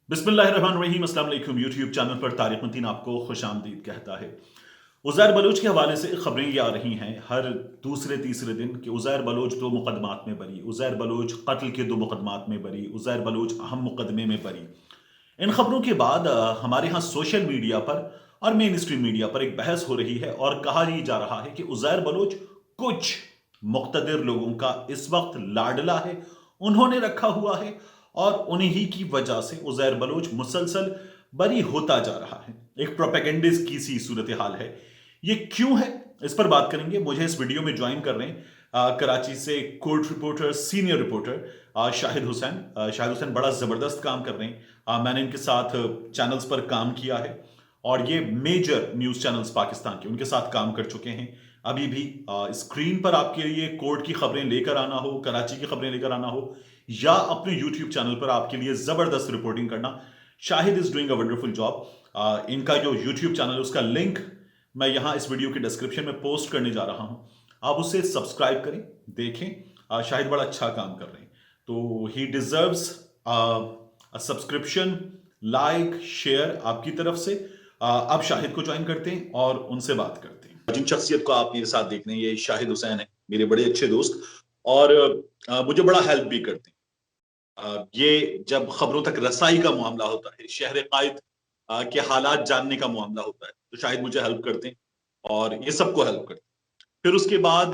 बिस्मिल्लाहिर्रहमानिर्रहीम। अस्सलाम वालेकुम। यूट्यूब चैनल पर तारिक मतीन आपको खुशामदीद कहता है। उज़ैर बलोच के हवाले से खबरें ये आ रही हैं हर दूसरे तीसरे दिन कि उज़ैर बलोच 2 मुकदमात में बरी, उज़ैर बलोच कत्ल के 2 मुकदमात में बरी, उज़ैर बलोच अहम मुकदमे में बरी। इन खबरों के बाद हमारे यहाँ सोशल मीडिया पर और मेन स्ट्रीम मीडिया पर एक बहस हो रही है और कहा ही जा रहा है कि उज़ैर बलोच कुछ मुक़्तदिर लोगों का इस वक्त लाडला है, उन्होंने रखा हुआ है और उन्हीं की वजह से उज़ैर बलोच मुसलसल बरी होता जा रहा है। एक प्रोपेगेंडिस्ट की सी सूरत हाल है। ये क्यों है, इस पर बात करेंगे। मुझे इस वीडियो में ज्वाइन कर रहे हैं कराची से court reporter, senior reporter Shahid Hussain. Shahid Hussain बड़ा ज़बरदस्त काम कर रहे हैं। मैंने इनके साथ चैनल्स पर काम किया है और ये मेजर न्यूज़ चैनल्स पाकिस्तान के उनके साथ काम कर चुके हैं। अभी भी स्क्रीन पर आपके लिए कोर्ट की खबरें लेकर आना हो, कराची की खबरें लेकर आना हो या अपने यूट्यूब चैनल पर आपके लिए ज़बरदस्त रिपोर्टिंग करना, Shahid is doing a wonderful job. इनका जो यूट्यूब चैनल है उसका लिंक मैं यहाँ इस वीडियो के डिस्क्रिप्शन में पोस्ट करने जा रहा हूँ। आप उसे सब्सक्राइब करें, देखें। शाहिद बड़ा अच्छा काम कर रहे हैं, तो ही डिजर्व्स सब्सक्रिप्शन, लाइक, शेयर आपकी तरफ से। अब शाहिद को ज्वाइन करते हैं और उनसे बात करते हैं। जिन शख्सियत को आप मेरे साथ देख रहे हैं ये शाहिद हुसैन है, मेरे बड़े अच्छे दोस्त और मुझे बड़ा हेल्प भी करते हैं। ये जब खबरों तक रसाई का मामला होता है, शहर कायद के हालात जानने का मामला होता है, तो शायद मुझे हेल्प करते हैं और ये सबको हेल्प करते हैं। फिर उसके बाद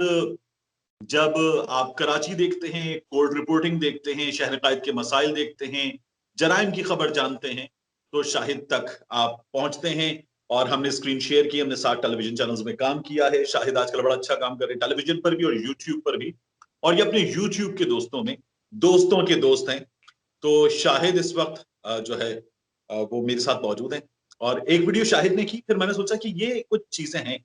जब आप कराची देखते हैं, कोर्ट रिपोर्टिंग देखते हैं, शहर कायद के मसाइल देखते हैं, जराइम की खबर जानते हैं, तो शाहिद तक आप पहुंचते हैं। और हमने स्क्रीन शेयर की, हमने 7 टेलीविजन चैनल्स में काम किया है। शाहिद आजकल बड़ा अच्छा काम कर रहे हैं टेलीविजन पर भी और यूट्यूब पर भी। और ये अपने यूट्यूब के दोस्तों में दोस्तों के दोस्त हैं। तो शाहिद इस वक्त जो है वो मेरे साथ मौजूद हैं और एक वीडियो शाहिद ने की। फिर मैंने सोचा कि ये कुछ चीजें हैं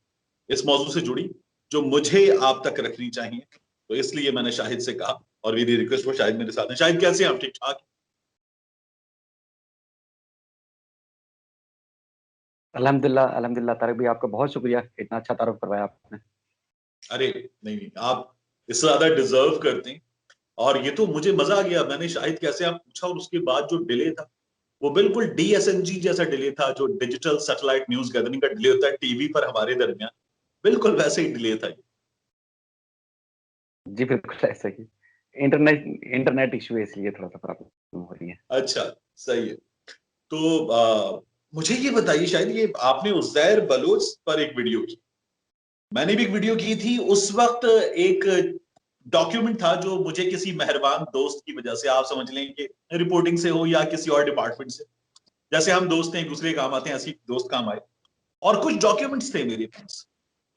इस मौजू से जुड़ी जो मुझे आप तक रखनी चाहिए, तो इसलिए मैंने शाहिद से कहा और मेरी रिक्वेस्ट पर शाहिद मेरे साथ हैं। शाहिद कैसे हैं आप? ठीक ठाक? अल्हम्दुलिल्लाह अल्हम्दुलिल्लाह तारिक भाई, आपका बहुत शुक्रिया, इतना अच्छा तारुफ करवाया आपने। अरे नहीं नहीं, आप इससे ज्यादा डिजर्व करते हैं। और ये तो मुझे मजा आ गया, मैंने शाहिद कैसे आप पूछा और उसके बाद जो डिले था वो बिल्कुल डीएसएनजी जैसा डिले था, जो डिजिटल सैटेलाइट न्यूज गैदरिंग का डिले होता है टीवी पर हमारे दरमियान, बिल्कुल वैसे ही डिले था ये। जी, बिल्कुल ऐसा ही। इंटरनेट इंटरनेट इश्यू है, इसलिए थोड़ा-सा प्रॉब्लम हो रही है। अच्छा, सही है। तो मुझे ये बताइए शायद, ये आपने उज़ैर बलोच पर एक वीडियो की, मैंने भी एक वीडियो की थी। उस वक्त एक डॉक्यूमेंट था जो मुझे किसी मेहरबान दोस्त की वजह से, आप समझ लें कि रिपोर्टिंग से हो या किसी और डिपार्टमेंट से, जैसे हम दोस्त हैं एक दूसरे के काम आते हैं, ऐसे ही दोस्त काम आए और कुछ डॉक्यूमेंट्स थे मेरे पास,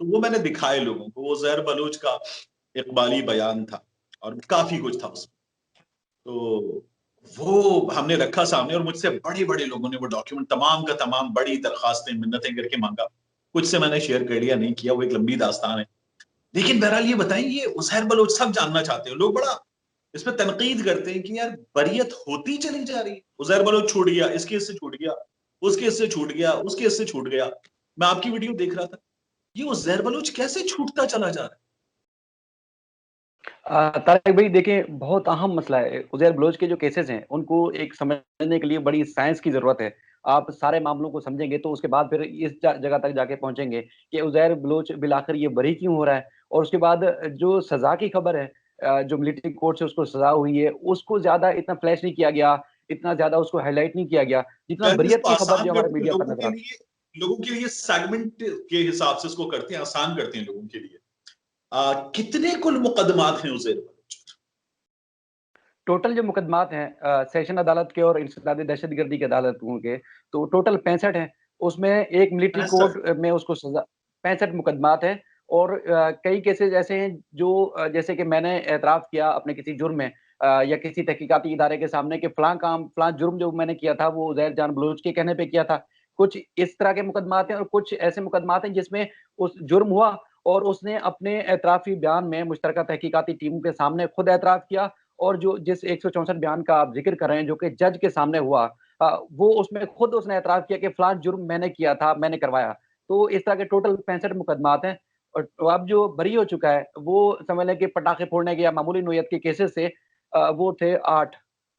तो वो मैंने दिखाए लोगों को। वो उज़ैर बलोच का इकबाली बयान था और काफी कुछ था उसमें। तो वो हमने रखा सामने और मुझसे बड़े-बड़े लोगों ने वो डॉक्यूमेंट तमाम का तमाम बड़ी दरखास्तें, मिन्नतें करके माँगा। कुछ से मैंने शेयर कर लिया, नहीं किया, वो एक लंबी दास्तान है। लेकिन बहरहाल ये बताइए, ये उज़ैर बलोच सब जानना चाहते हैं। लोग बड़ा इस पे तनकीद करते हैं कि यार बरियत होती चली जा रही है। उज़ैर बलोच छूट गया, इस केस से छूट गया, उस केस से छूट गया, उस केस से छूट गया। मैं आपकी वीडियो देख रहा था। ये उज़ैर बलोच कैसे छूटता चला जा रहा है? तारिक भाई देखिए, बहुत अहम मसला है। उज़ैर बलोच के जो केसेज़ हैं, उनको एक समझने के लिए बड़ी साइंस की ज़रूरत है। आप सारे मामलों को समझेंगे तो उसके बाद फिर इस ज जगह तक जाके पहुँचेंगे कि उज़ैर बलोच बिल-आखिर ये बरी क्यों हो रहा है? और उसके बाद जो सज़ा की खबर है, जो मिलिट्री कोर्ट से उसको सज़ा हुई है, उसको ज़्यादा इतना फ्लैश नहीं किया गया, इतना ज़्यादा उसको हाइलाइट नहीं किया गया, जितना शायद बरियत इसको की खबर आसान जो हमारे करते हैं मीडिया पर लोगों नज़र के आती लिए, लोगों के लिए सेगमेंट के हिसाब से इसको करते हैं, आसान करते हैं लोगों के लिए। कितने कुल मुकदमात हैं उज़ैर बलोच पर? टोटल जो मुकदमात हैं सेशन अदालत के और इंसदाद दहशतगर्दी की अदालतों के, तो टोटल 65 हैं। उसमें एक मिलिट्री 65? कोर्ट में उसको सज़ा 65 मुकदमात हैं और कई केसेज़ ऐसे हैं जो जैसे कि मैंने एतराफ़ किया अपने किसी जुर्म में या किसी तहकीकाती इदारे के सामने कि फ़लाँ काम, फ़लाँ जुर्म जो मैंने किया था, वो उज़ैर जान बलोच के कहने पे किया था। कुछ इस तरह के मुकदमात हैं और कुछ ऐसे मुकदमात हैं जिसमें उस जुर्म हुआ और उसने अपने एतराफ़ी बयान में मुश्तरका तहकीकाती टीमों के सामने खुद एतराफ़ किया और जो जिस 164 बयान का आप ज़िक्र कर रहे हैं, जो कि जज के सामने हुआ वो उसमें खुद उसने एतराफ़ किया कि फ़लाँ जुर्म मैंने किया था, मैंने करवाया। तो इस तरह के टोटल 65 मुकदमात हैं और अब जो बरी हो चुका है, वो समझ लें कि पटाखे फोड़ने के या मामूली नोयत के केसेज़ से वो थे 8।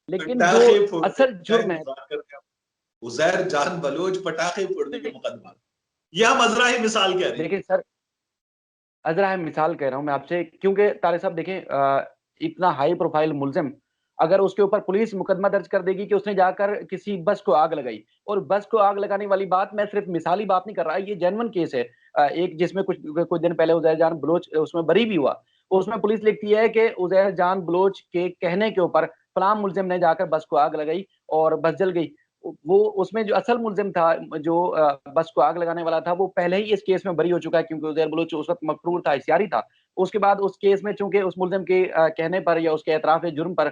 लेकिन जो पटाखे फोड़ने असल का क्या जुर्म है इंतज़ार करते हैं उजैर जान बलोच पटाखे फोड़ने के मुकदमा, यह मजरा ही मिसाल कह रही है। देखिए सर, अज़रा मिसाल कह रहा हूँ मैं आपसे, क्योंकि तारिक साहब देखें, इतना हाई प्रोफाइल मुल्ज़िम अगर उसके ऊपर पुलिस मुकदमा दर्ज कर देगी कि उसने जाकर किसी बस को आग लगाई, और बस को आग लगाने वाली बात मैं सिर्फ मिसाली बात नहीं कर रहा, ये जेन्युइन केस है। एक जिसमें कुछ दिन पहले उज़ैर जान बलोच उसमें बरी भी हुआ। उसमें पुलिस लिखती है कि उज़ैर जान बलोच के कहने के ऊपर फलाँ मुल्ज़िम ने जाकर बस को आग लगाई और बस जल गई। वो उसमें जो असल मुल्ज़िम था, जो बस को आग लगाने वाला था, वो पहले ही इस केस में बरी हो चुका है, क्योंकि उज़ैर बलोच उस वक़्त मफ़रूर था, इश्तियारी था। उसके बाद उस केस में चूँकि उस मुल्ज़िम के कहने पर या उसके एतराफ़ जुर्म पर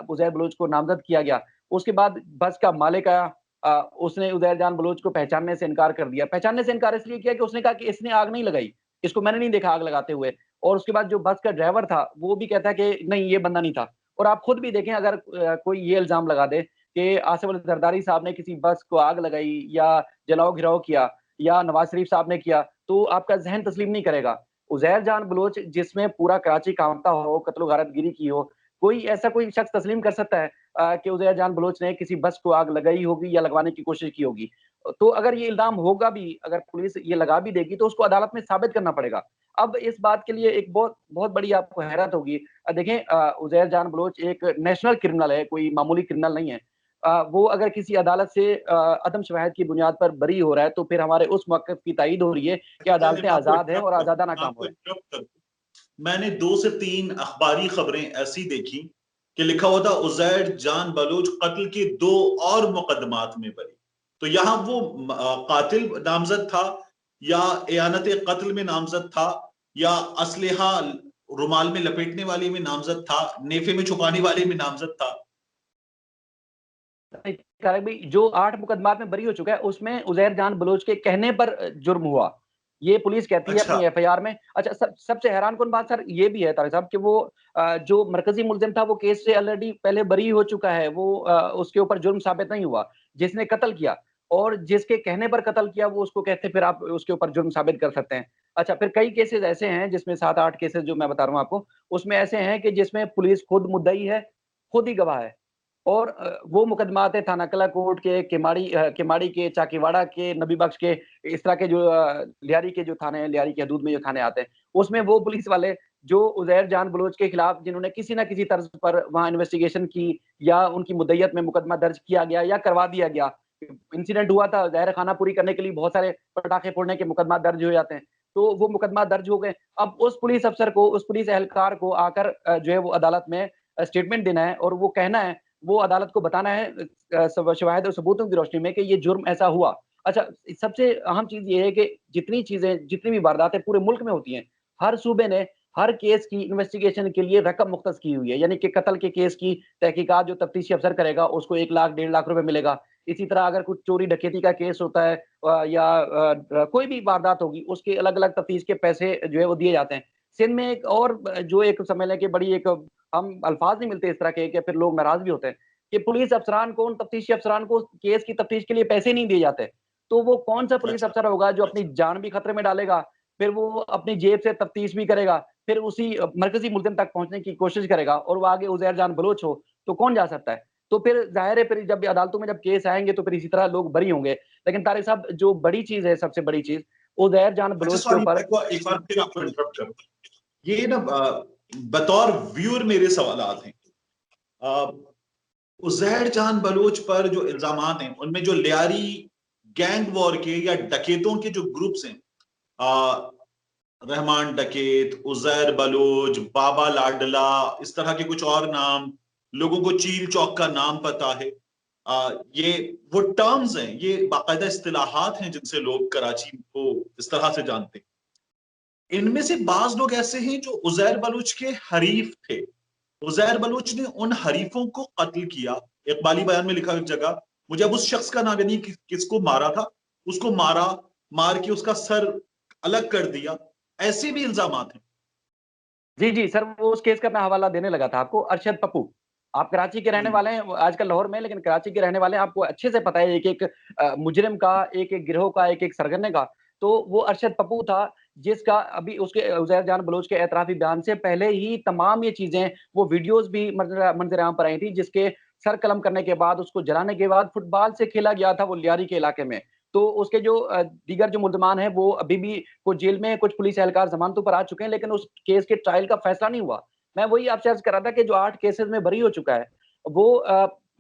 उज़ैर बलोच को नामज़द किया गया। उसके बाद बस का मालिक आया, उसने उज़ैर जान बलोच को पहचानने से इनकार कर दिया। पहचानने से इनकार इसलिए किया कि उसने कहा कि इसने आग नहीं लगाई, इसको मैंने नहीं देखा आग लगाते हुए। और उसके बाद जो बस का ड्राइवर था, वो भी कहता है कि नहीं, ये बंदा नहीं था। और आप खुद भी देखें, अगर कोई ये इल्ज़ाम लगा दे कि आसिफ अली ज़रदारी साहब ने किसी बस को आग लगाई या जलाओ-घिराओ किया या नवाज़ शरीफ साहब ने किया, तो आपका ज़हन तस्लीम नहीं करेगा। उज़ैर जान बलोच जिसमें पूरा कराची काँपता हो, कत्ल-ओ-गारतगिरी की हो, कोई शख्स तस्लीम कर सकता है कि उज़ैर जान बलोच ने किसी बस को आग लगाई होगी या लगवाने की कोशिश की होगी। तो अगर ये इल्ज़ाम होगा भी, अगर पुलिस ये लगा भी देगी, तो उसको अदालत में साबित करना पड़ेगा। अब इस बात के लिए एक बहुत बहुत बड़ी आपको हैरत होगी। देखें, उज़ैर जान बलोच एक नेशनल क्रिमिनल है, कोई मामूली क्रिमिनल नहीं है। वो अगर किसी अदालत से अदम शवाहिद की बुनियाद पर बरी हो रहा है, तो फिर हमारे उस मौक़िफ़ की तायीद हो रही है कि चलिए अदालतें मैं आपको आज़ाद हैं इंटरप्ट और कर आज़ादाना मैं काम हो आपको रहा है। इंटरप्ट कर मैंने 2 से 3 अखबारी खबरें ऐसी देखी कि लिखा हुआ था उज़ैर जान बलोच कत्ल के 2 और मुकदमात में बरी। तो यहाँ वो कातिल नामज़द था या एयानत कत्ल में नामज़द था या असलहा रुमाल में लपेटने वाले में नामज़द था, नेफे में छुपाने वाले में नामज़द था। नहीं, तारिक भाई, जो 8 मुकदमात में बरी हो चुका है, उसमें उज़ैर जान बलोच के कहने पर जुर्म हुआ। ये पुलिस कहती है अच्छा, अपनी एफआईआर में। अच्छा, सबसे हैरानकुन बात सर ये भी है तारिक साहब कि वो जो मरकज़ी मुल्ज़िम था, वो केस से ऑलरेडी पहले बरी हो चुका है। वो उसके ऊपर जुर्म साबित नहीं हुआ। जिसने कत्ल किया और जिसके कहने पर कत्ल किया, वो उसको कहते हैं फिर आप उसके ऊपर जुर्म साबित कर सकते हैं। अच्छा, फिर कई केसेज़ ऐसे हैं जिसमें 7-8 केसेज़ जो मैं बता रहा हूँ आपको, उसमें ऐसे हैं कि जिसमें पुलिस खुद मुद्दई है, खुद ही गवाह है। और वो मुकदमात है थाना कला कोर्ट के, केमाड़ी के, चाकीवाड़ा के, नबी बख्श के, इस तरह के जो लियारी के जो थाने हैं, लियारी की हदूद में जो थाने आते हैं, उसमें वो पुलिस वाले जो उज़ैर जान बलोच के खिलाफ जिन्होंने किसी न किसी तर्ज पर वहाँ इन्वेस्टिगेशन की या उनकी मुद्दईयत में मुकदमा दर्ज किया गया या करवा दिया गया। इंसिडेंट हुआ था, ज़ाहिर है खाना पूरी करने के लिए बहुत सारे पटाखे फोड़ने के मुकदमा दर्ज हो जाते हैं। तो वो मुकदमा दर्ज हो गए। अब उस पुलिस अफ़सर को, उस पुलिस एहलकार को आकर जो है वो अदालत में स्टेटमेंट देना है और वो कहना है, वो अदालत को बताना है शवाहिद और सबूतों की रोशनी में कि ये जुर्म ऐसा हुआ। अच्छा, सबसे अहम चीज़ ये है कि जितनी भी वारदातें पूरे मुल्क में होती हैं, हर सूबे ने हर केस की इन्वेस्टिगेशन के लिए रकम मुख्तस की हुई है। यानी कि कत्ल के केस की तहकीकात जो तफ्तीशी अफ़सर करेगा, उसको 1 लाख, 1.5 लाख रुपए मिलेगा। इसी तरह अगर कुछ चोरी डकैती का केस होता है या कोई भी वारदात होगी, उसके अलग-अलग तफ्तीश के पैसे जो है वो दिए जाते हैं। सिंध में एक और जो एक समझ लें कि बड़ी एक, हम अल्फाज नहीं मिलते इस तरह के कि फिर लोग नाराज़ भी होते हैं, कि पुलिस अफ़सरान को, उन तफ्तीशी अफ़सरान को केस की तफ्तीश के लिए पैसे नहीं दिए जाते। तो वो कौन-सा पुलिस अच्छा, अफ़सर होगा जो अपनी अच्छा। जान भी खतरे में डालेगा, फिर वो अपनी जेब से तफ्तीश भी करेगा, फिर उसी मरकज़ी मुल्ज़िम तक पहुँचने की कोशिश करेगा और वो आगे उज़ैर जान बलोच हो, तो कौन जा सकता है? तो फिर ज़ाहिर है, फिर जब अदालतों में जब केस आएँगे तो फिर इसी तरह लोग बरी होंगे। लेकिन तारिक साहब, जो बड़ी चीज़ है, सबसे बड़ी चीज़, उज़ैर जान अच्छा बलोच के सॉरी, ऊपर एक बार फिर आपको इंटरप्ट करूँ। ये ना बतौर व्यूअर मेरे सवालात हैं। अ, उज़ैर जान बलोच पर जो इल्ज़ामात हैं, उनमें जो लियारी गैंग वॉर के या डकैतों के जो ग्रुप्स हैं, अ, रहमान डकैत, उज़ैर बलोच, बाबा लाडला, इस तरह के कुछ और नाम, लोगों को चील चौक का नाम पता है। ये वो टर्म्स हैं, ये बाकायदा इस्तिलाहात हैं जिनसे लोग कराची को इस तरह से जानते हैं। इनमें से बाज़ लोग ऐसे हैं जो उज़ैर बलूच के हरीफ थे। उज़ैर बलूच ने उन हरीफों को कत्ल किया। इकबाली बयान में लिखा एक जगह, मुझे अब उस शख्स का नाम याद नहीं किसको मारा था, उसको मारा, मार के उसका सर अलग कर दिया। ऐसे भी इल्ज़ामात हैं। जी, जी, सर, वो उस केस का मैं हवाला देने लगा था आपको, अरशद पप्पू। आप कराची के रहने हुँ, वाले हैं, वो आजकल लाहौर में हैं, लेकिन कराची के रहने वाले हैं, आपको अच्छे से पता है एक-एक मुजरिम का, एक-एक गिरोह का, एक-एक सरगने का। तो वो अरशद पप्पू था, जिसका अभी उसके उज़ैर जान बलोच के एतराफ़ी बयान से पहले ही तमाम ये चीज़ें, वो वीडियोज़ भी मंज़र आम पर आई थी, जिसके सर कलम करने के बाद, उसको जलाने के बाद फुटबॉल से खेला गया था वो लियारी के इलाके में। तो उसके जो दीगर जो मुल्ज़मान हैं वो अभी भी कुछ जेल में, कुछ पुलिस एहलकार ज़मानतों पर आ चुके हैं, लेकिन उस केस के ट्रायल का फैसला नहीं हुआ। मैं वही आपसे अर्ज़ कर रहा था कि जो 8 केसेज़ में बरी हो चुका है, वो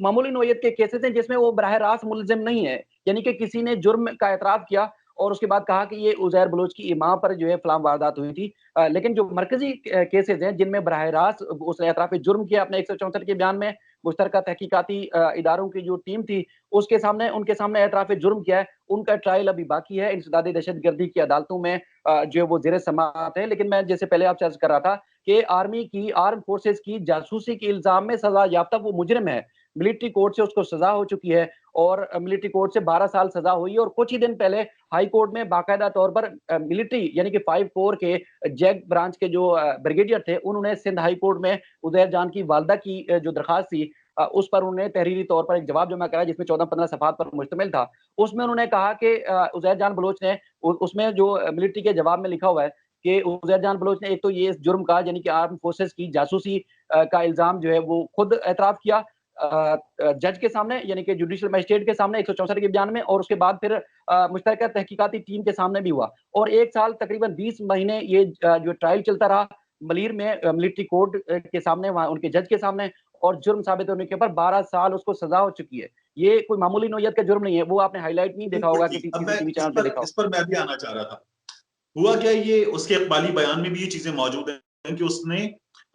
मामूली नौयत के केसेज़ हैं जिसमें वो बराह रास्त मुल्ज़िम नहीं है। यानी कि किसी ने जुर्म का एतराफ़ किया और उसके बाद कहा कि ये उज़ैर बलोच की माँ पर जो है फलाँ वारदात हुई थी। लेकिन जो मरकज़ी केसेज़ हैं जिनमें बराह रास्त उसने एतराफ़ जुर्म किया अपने 164 के बयान में, मुश्तरका तहकीकाती इदारों की जो टीम थी, उसके सामने उनके सामने एतराफ़ जुर्म किया है। उनका ट्रायल अभी बाकी है, इंसदाद दहशतगर्दी की अदालतों में जो है वो ज़ेर समाअत है। लेकिन मैं जैसे पहले आपसे अर्ज़ कर रहा था कि आर्म्ड फोर्सेज़ की जासूसी के इल्ज़ाम में सज़ा याफ्ता वो मुजरिम है। मिलिट्री कोर्ट से उसको सज़ा हो चुकी है और मिलिट्री कोर्ट से 12 साल सज़ा हुई है और कुछ ही दिन पहले हाई कोर्ट में बाकायदा तौर पर मिलिट्री यानी कि 5 कोर के जैक ब्रांच के जो ब्रिगेडियर थे, उन्होंने सिंध हाई कोर्ट में उज़ैर जान की वालिदा की जो दरख्वास्त थी उस पर उन्होंने तहरीरी तौर पर एक जवाब जमा कराया जिसमें 14-15 सफ़हात पर मुश्तमिल था। उसमें उन्होंने कहा कि उज़ैर जान बलोच ने उसमें जो मिलिट्री के जवाब में लिखा हुआ है कि उज़ैर जान बलोच ने एक तो ये जुर्म का यानी कि आर्म्ड फोर्सेज़ की जासूसी का इल्ज़ाम जो है वो खुद एतराफ़ किया जज के सामने यानी कि जुडिशियल मजिस्ट्रेट के सामने 164 के बयान में और उसके बाद फिर मुश्तरका तहकीकाती टीम के सामने भी हुआ और 1 साल तकरीबन 20 महीने ये जो ट्रायल चलता रहा मलीर में मिलिट्री कोर्ट के सामने वहाँ उनके जज के सामने और जुर्म साबित होने के ऊपर 12 साल उसको सज़ा हो चुकी है। ये कोई मामूली नौयत का जुर्म नहीं है, वो आपने हाइलाइट नहीं देखा बिल्कुल होगा ठीक। किसी अब किसी मैं टीवी इस चैनल पे पर देखा हो। इस पर मैं भी आना चाह रहा था। हुआ क्या, ये उसके इकबाली बयान में भी ये चीजें मौजूद हैं कि उसने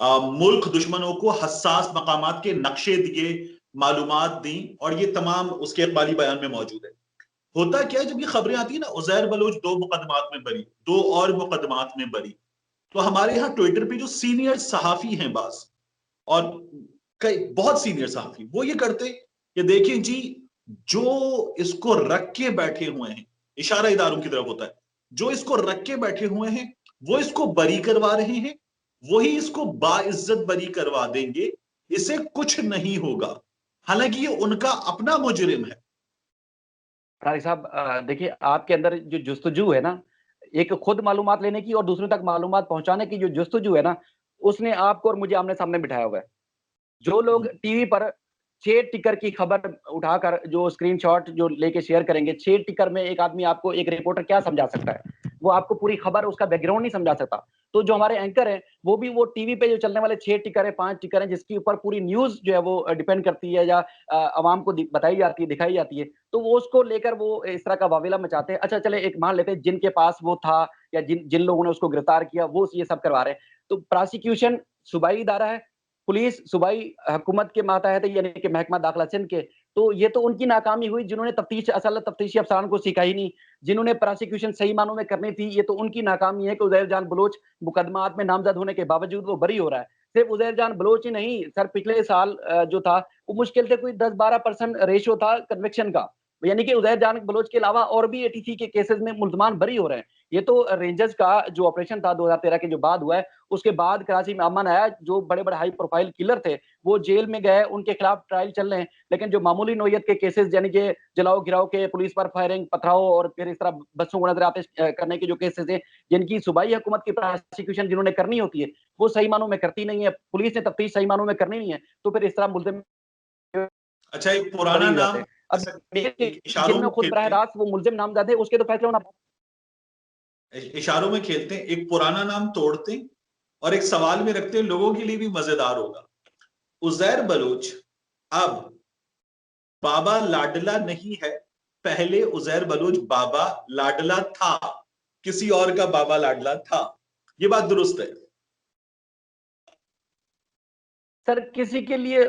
मुल्क दुश्मनों को हसास मकामात के नक्शे दिए, मालूमात दी, और ये तमाम उसके इकबाली बयान में मौजूद है। होता क्या है, जब ये खबरें आती है ना, उज़ैर बलोच 2 मुकदमात में बरी, 2 और मुकदमात में बरी, तो हमारे यहाँ ट्विटर पे जो सीनियर सहाफी हैं बास, और कई बहुत सीनियर सहाफी, वो ये करते कि देखिए जी, जो इसको रख के बैठे हुए हैं, इशारा इदारों की तरफ होता है, जो इसको रख के बैठे हुए हैं वो इसको बरी करवा रहे हैं, वही इसको बाइज्जत बरी करवा देंगे, इसे कुछ नहीं होगा, हालांकि ये उनका अपना मुजरिम है। तारिक साहब देखिए आपके अंदर जो जुस्तजू है ना, एक खुद मालूमात लेने की और दूसरों तक मालूमात पहुँचाने की जो जुस्तजू है ना, उसने आपको और मुझे आमने-सामने बिठाया हुआ है। जो लोग टीवी पर 6 टिकर की खबर उठाकर जो स्क्रीनशॉट जो लेके शेयर करेंगे, 6 टिकर में एक आदमी आपको एक रिपोर्टर क्या समझा सकता है? वो आपको पूरी खबर उसका बैकग्राउंड नहीं समझा सकता। तो जो हमारे एंकर हैं, वो भी वो टीवी पे जो चलने वाले 6 टिकर है, 5 टिकर हैं, जिसके ऊपर पूरी न्यूज़ जो है वो डिपेंड करती है या अवाम को बताई जाती है, दिखाई जाती है। तो वो उसको लेकर वो इस तरह का वावेला मचाते हैं। अच्छा चले एक मान लेते हैं जिनके पास वो था या जिन जिन लोगों ने उसको गिरफ्तार किया, वो ये सब करवा रहे हैं। तो प्रोसिक्यूशन सूबाई इदारा है, पुलिस सूबाई हुकूमत के मातहत है यानी कि महकमा दाखिला सिंध के, तो ये तो उनकी नाकामी हुई जिन्होंने तफ्तीशी अफसरान को सिखाई नहीं, जिन्होंने प्रोसिक्यूशन सही मानों में करनी थी, ये तो उनकी नाकामी है कि उज़ैर जान बलोच मुकदमात में नामज़द होने के बावजूद वो बरी हो रहा है। सिर्फ उज़ैर जान बलोच ही नहीं, सर पिछले साल जो था, वो मुश्किल से कोई 10-12% रेशियो था कन्विक्शन का। यानी कि उज़ैर जान बलोच के अलावा और भी एटीसी के केसेज़ में मुल्ज़मान बरी हो रहे हैं। ये तो रेंजर्स का जो ऑपरेशन था 2013 के जो बाद हुआ है, उसके बाद कराची में अमन आया, जो बड़े-बड़े हाई प्रोफाइल किलर थे, वो जेल में गए, उनके खिलाफ ट्रायल चल रहे हैं। लेकिन जो मामूली नौयत के केसेज़ यानी कि जलाओ-गिराओ के, पुलिस पर फायरिंग, पथराव और फिर इस तरह बच्चों को नज़र-आतिश करने के जो केसेज़ हैं, जिनकी सूबाई हुकूमत की प्रोसिक्यूशन जिन्होंने करनी होती है, वो सही मानों में करती नहीं है। पुलिस ने तफ्तीश सही मानों में करनी नहीं है, तो फिर इस तरह मुल्ज़िम अच्छा, एक पुराना बरी हो जाते नाम, हैं। अब अच्छा, इशारों जिनमें में खुद बराह खेलते हैं, रास्त वो मुल्ज़िम नामज़द है, उसके तो फैसले होना इशारों में खेलते हैं, एक पुराना नाम तोड़ते हैं और एक सवाल में रखते हैं, लोगों के लिए भी मजेदार होगा। उज़ैर बलूच अब बाबा लाडला नहीं है, पहले उज़ैर बलूच बाबा लाडला था, किसी और का बाबा लाडला था, ये बात दुरुस्त है। सर किसी के लिए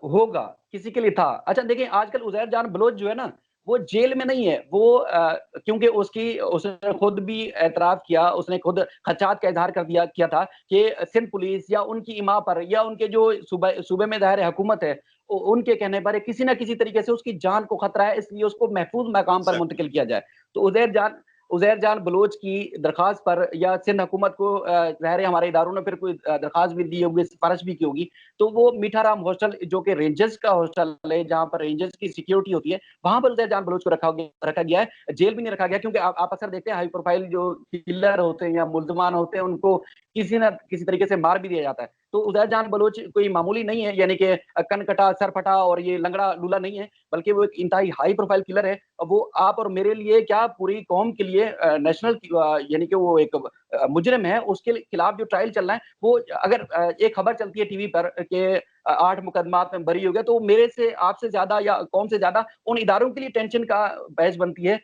होगा, किसी के लिए था। अच्छा देखिए आजकल उज़ैर जान बलोच जो है ना, वो जेल में नहीं है। वो क्योंकि उसने खुद भी एतराफ़ किया, उसने खुद खदशात का इज़हार कर दिया किया था कि सिंध पुलिस या उनकी इमा पर या उनके जो सूबे में दायरे हुकूमत है, उनके कहने पर किसी न किसी तरीके से उसकी जान को खतरा है, इसलिए उसको महफूज़ मकाम पर एग्जैक्टली। मुंतकिल किया जाए। तो उज़ैर जान बलोच की दरख्वास्त पर या सिंध हुकूमत को ज़ाहिर है हमारे इदारों ने फिर कोई दरख्वास्त भी दी होगी, सिफ़ारिश भी की होगी। तो वो मीठा राम हॉस्टल जो कि रेंजर्स का हॉस्टल है, जहाँ पर रेंजर्स की सिक्योरिटी होती है, वहाँ पर उज़ैर जान बलोच को रखा गया है। जेल भी नहीं रखा गया क्योंकि आप अक्सर देखते हैं हाई प्रोफाइल जो किलर होते हैं या मुल्ज़मान होते हैं, उनको किसी न किसी तरीके से मार भी दिया जाता है। तो उज़ैर जान बलोच कोई मामूली नहीं है, यानी कि कन कटा, सर फटा और ये लंगड़ा लूला नहीं है, बल्कि वो एक इंतहाई हाई प्रोफाइल किलर है। वो आप और मेरे लिए क्या, पूरी कौम के लिए नेशनल यानी कि वो एक मुजरिम है, उसके खिलाफ जो ट्रायल चल रहा है, वो अगर एक खबर चलती है टीवी पर कि 8 मुकदमात में बरी हो गया, तो मेरे से, आपसे ज़्यादा या कौम से ज़्यादा उन इदारों के लिए टेंशन का बहस बनती है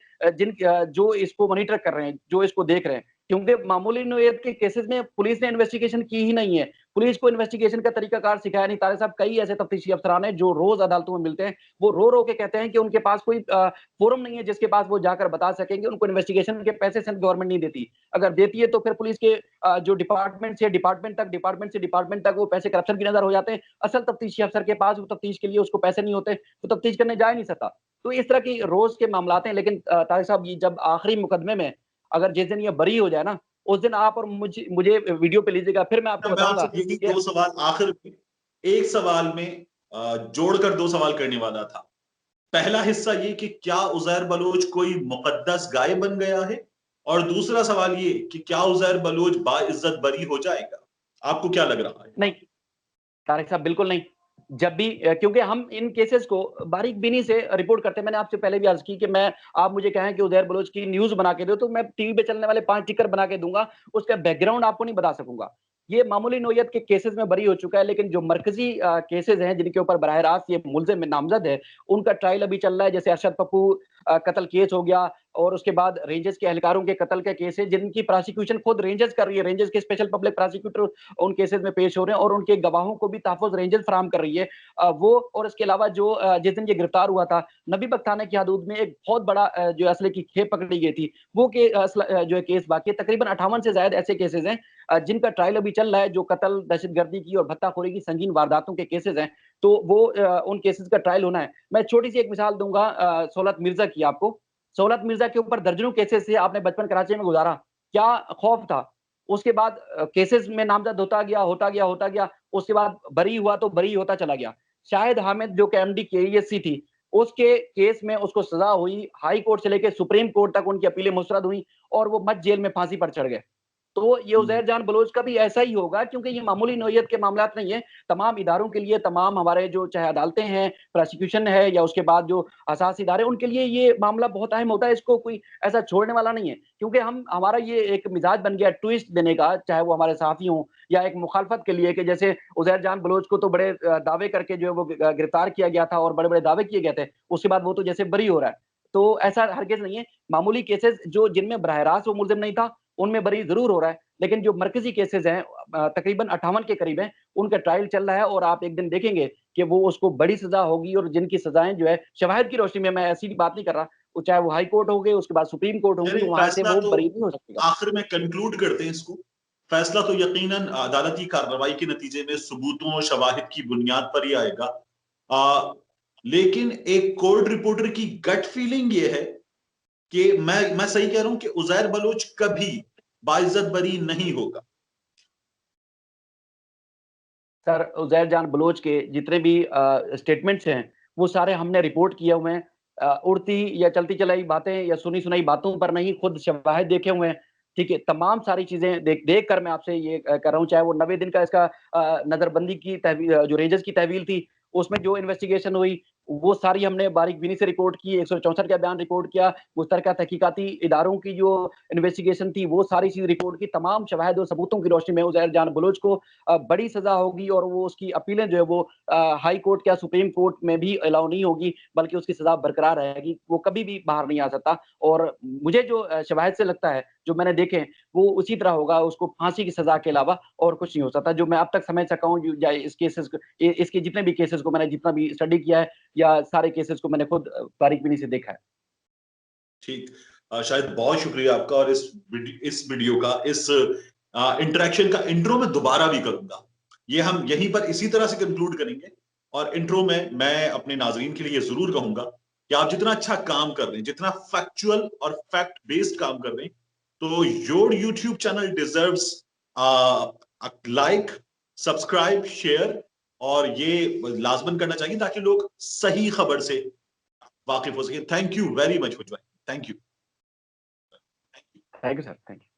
जो इसको मॉनिटर कर रहे हैं, जो इसको देख रहे हैं। क्योंकि मामूली नोयत के केसेस में पुलिस ने इन्वेस्टिगेशन की ही नहीं है। पुलिस को इन्वेस्टिगेशन का तरीकाकार सिखाया नहीं। तारिक साहब, कई ऐसे तफ्तीशी अफसरान हैं जो रोज़ अदालतों में मिलते हैं, वो रो-रो के कहते हैं कि उनके पास कोई फोरम नहीं है जिसके पास वो जाकर बता सकेंगे, उनको इन्वेस्टिगेशन के पैसे सेंट्रल गवर्नमेंट नहीं देती। अगर देती है तो फिर पुलिस के जो डिपार्टमेंट से डिपार्टमेंट तक, डिपार्टमेंट से डिपार्टमेंट तक वो पैसे करप्शन की नज़र हो जाते हैं। असल तफ्तीशी अफसर के पास वो तफ्तीश के लिए उसको पैसे नहीं होते, वो तफ्तीश करने जा ही नहीं सकता। तो इस तरह की रोज़ के मामलात हैं, लेकिन तारिक साहब, ये जब आखिरी मुकदमे में अगर जिस दिन ये बरी हो जाए ना, उस दिन आप और मुझे वीडियो पे लीजिएगा, फिर मैं आपको मैं बताऊँगा आपसे यही कि 2 सवाल आखिर में, एक सवाल में जोड़कर 2 सवाल करने वाला था। पहला हिस्सा ये कि क्या उज़ैर बलोच कोई मुक़द्दस गाय बन गया है? और दूसरा सवाल ये कि क्या उज़ैर बलोच बाइज़्ज़त बरी हो जाएगा? आपको क्या लग रहा है? नहीं, तारिक साहब, बिल्कुल नहीं। जब भी क्योंकि हम इन केसेज़ को बारीक-बीनी से रिपोर्ट करते हैं। मैंने आपसे पहले भी अर्ज़ की कि आप मुझे कहें कि उज़ैर बलोच की न्यूज़ बना के दो, तो मैं टीवी पे चलने वाले 5 टिकर बना के दूँगा, उसका बैकग्राउंड आपको नहीं बता सकूँगा। ये मामूली नोयत के केसेज़ में बरी हो चुका है, लेकिन जो मरकज़ी केसेज़ हैं, जिनके ऊपर बराह रास्त ये मुल्ज़िम नामज़द है, उनका ट्रायल अभी चल रहा है। जैसे अरशद पप्पू कत्ल केस हो गया, और उसके बाद रेंजर्स के एहलकारों के कत्ल का केस है, जिनकी प्रोसिक्यूशन खुद रेंजर्स कर रही है। रेंजर्स के स्पेशल पब्लिक प्रोसिक्यूटर उन केसेज़ में पेश हो रहे हैं, और उनके गवाहों को भी तहफ़्फ़ुज़ रेंजर्स फराहम कर रही है। वो, और इसके अलावा जो जिस दिन ये गिरफ्तार हुआ था, नबी बख्त थाने की हदूद में एक बहुत बड़ा जो असले की खेप पकड़ी गई थी, वो जो है केस बाकी है। तकरीबन 58 से ज़ायद ऐसे केसेज़ हैं जिनका ट्रायल अभी चल रहा है, जो कत्ल, दहशतगर्दी की और भत्ताखोरी की संगीन वारदातों के केसेज़ हैं, तो वो उन केसेज़ का ट्रायल होना है। मैं छोटी-सी एक मिसाल दूँगा सहूलत मिर्ज़ा की आपको। सहूलत मिर्ज़ा के ऊपर दर्जनों केसेज़ थे, आपने बचपन कराची में गुज़ारा, क्या खौफ था। उसके बाद केसेज़ में नामज़द होता गया, होता गया, होता गया, उसके बाद बरी हुआ तो बरी होता चला गया। शाहिद हामिद, जो कि एमडी केईएससी थी, उसके केस में उसको सज़ा हुई, हाई कोर्ट से लेके सुप्रीम कोर्ट तक उनकी अपीलें मुस्तरद हुई, और वो मध्य जेल में फांसी पर चढ़ गए। तो ये हुँ। उज़ैर जान बलोच का भी ऐसा ही होगा, क्योंकि ये मामूली नौइयत के मामलात नहीं है। तमाम इदारों के लिए, तमाम हमारे जो चाहे अदालतें हैं, प्रोसिक्यूशन है, या उसके बाद जो हसास इदारे, उनके लिए ये मामला बहुत अहम होता है। इसको कोई ऐसा छोड़ने वाला नहीं है, क्योंकि हमारा ये एक मिजाज बन गया ट्विस्ट देने का, चाहे वो हमारे सहाफ़ी हों या एक मुखालफत के लिए, कि जैसे उज़ैर जान बलोच को तो बड़े दावे करके जो है वो गिरफ्तार किया गया था, और बड़े-बड़े दावे किए गए थे। उसके बाद वो तो जैसे बरी हो रहा है। तो ऐसा हरगिज़ नहीं है। मामूली केसेज़ जो जिनमें बराह रास्त वो मुल्ज़िम नहीं था, उनमें बरी ज़रूर हो रहा है। लेकिन जो मरकज़ी केसेज़ हैं तकरीबन 58 के करीब हैं, उनका ट्रायल चल रहा है, और आप एक दिन देखेंगे कि वो, उसको बड़ी सज़ा होगी, और जिनकी सज़ाएँ जो है शवाहिद की रोशनी में, मैं ऐसी बात नहीं कर रहा, वो चाहे वो हाई कोर्ट हो गए, उसके बाद सुप्रीम कोर्ट होंगी, यानी वहाँ से फैसला वो तो बरी नहीं हो सकेगा। आखिर में कंक्लूड करते हैं इसको। फैसला तो यकीनन अदालती कार्रवाई के नतीजे में सबूतों और शवाहिद की बुनियाद पर ही आएगा। लेकिन एक कोर्ट रिपोर्टर की गट फीलिंग ये है कि मैं सही कह रहा हूं कि उज़ैर बलोच कभी बाइज्जत बरी नहीं होगा। सर, उज़ैर जान बलोच के जितने भी स्टेटमेंट्स हैं, वो सारे हमने रिपोर्ट किए हुए हैं। उड़ती या चलती चलाई बातें या सुनी-सुनाई बातों पर नहीं, खुद शवाहिद देखे हुए हैं, ठीक है? तमाम सारी चीज़ें देख कर मैं आपसे ये कर रहा हूँ, चाहे वो 90 दिन का इसका नज़रबंदी की जो रेंजर्स की तहवील थी, उसमें जो इन्वेस्टिगेशन हुई, वो सारी हमने बारीक-बीनी से रिपोर्ट की, 164 का बयान रिपोर्ट किया, मुश्तरका तहकीकाती इदारों की जो इन्वेस्टिगेशन थी, वो सारी चीज़ रिपोर्ट की। तमाम शवाहिद और सबूतों की रोशनी में उज़ैर जान बलोच को बड़ी सज़ा होगी, और वो उसकी अपीलें जो है वो हाई कोर्ट या सुप्रीम कोर्ट में भी अलाउ नहीं होगी, बल्कि उसकी सज़ा बरकरार रहेगी। वो कभी भी बाहर नहीं आ सकता, और मुझे जो शवाहिद से लगता है, जो मैंने देखे हैं, वो उसी तरह होगा, उसको फांसी की सज़ा के अलावा और कुछ नहीं हो सकता। जो मैं अब तक समझ सका हूँ, जो या इस केसेज़ को, इसके जितने भी केसेज़ को मैंने जितना भी स्टडी किया है, या सारे केसेज़ को मैंने खुद बारीक-बीनी से देखा है। ठीक। शायद बहुत शुक्रिया आपका, और इस वीडियो का, इस इंटरेक्शन का इंट्रो में दोबारा भी करूंगा। ये हम यहीं पर इसी तरह से कंक्लूड करेंगे, और इंट्रो में मैं अपने नाजरीन के लिए जरूर कहूंगा कि आप जितना अच्छा काम कर रहे हैं, जितना फैक्चुअल और फैक्ट बेस्ड काम कर रहे हैं, तो your YouTube channel deserves like, subscribe, share, और ये लाजमन करना चाहिए ताकि लोग सही खबर से वाकिफ हो सके। Thank you very much for joining. Thank you. Thank you sir, thank you.